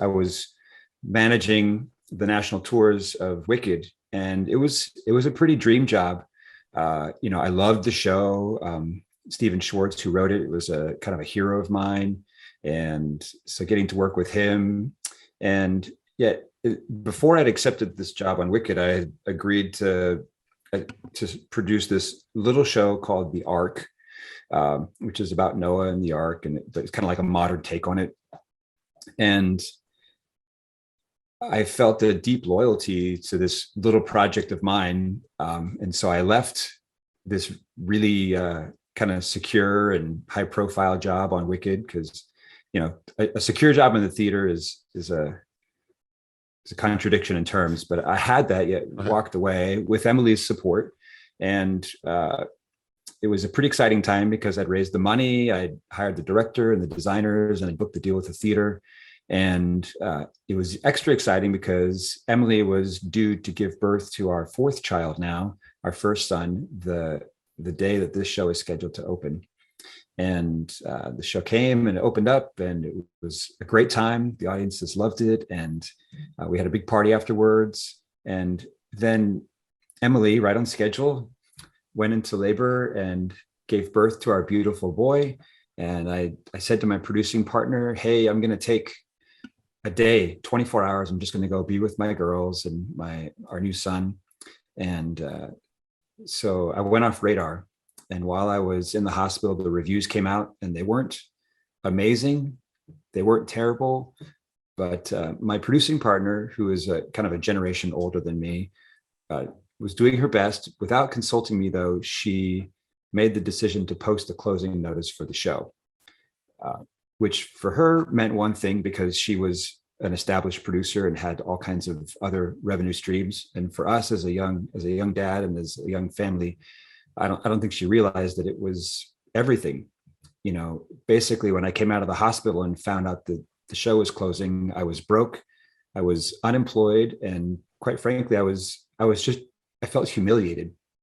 I was managing the national tours of Wicked, and it was a pretty dream job. I loved the show. Stephen Schwartz, who wrote it, was a kind of a hero of mine, and so getting to work with him, and yet before I'd accepted this job on Wicked, I had agreed to produce this little show called The Ark, which is about Noah and the Ark, and it's kind of like a modern take on it. And I felt a deep loyalty to this little project of mine. And so I left this really kind of secure and high profile job on Wicked, because, a secure job in the theater is a contradiction in terms, but I had that, yet walked away with Emily's support. And it was a pretty exciting time because I'd raised the money, I'd hired the director and the designers, and I booked the deal with the theater. And it was extra exciting because Emily was due to give birth to our fourth child now, our first son, the day that this show is scheduled to open. And the show came and it opened up, and it was a great time. The audiences loved it. And we had a big party afterwards. And then Emily, right on schedule, went into labor and gave birth to our beautiful boy. And I said to my producing partner, hey, I'm going to take a day, 24 hours. I'm just going to go be with my girls and our new son. And so I went off radar. And while I was in the hospital, the reviews came out, and they weren't amazing. They weren't terrible. But my producing partner, who is kind of a generation older than me, was doing her best. Without consulting me, though, she made the decision to post a closing notice for the show, which for her meant one thing, because she was an established producer and had all kinds of other revenue streams. And for us as a young dad and as a young family, I don't think she realized that it was everything. Basically, when I came out of the hospital and found out that the show was closing, I was broke, I was unemployed, and quite frankly, I felt humiliated.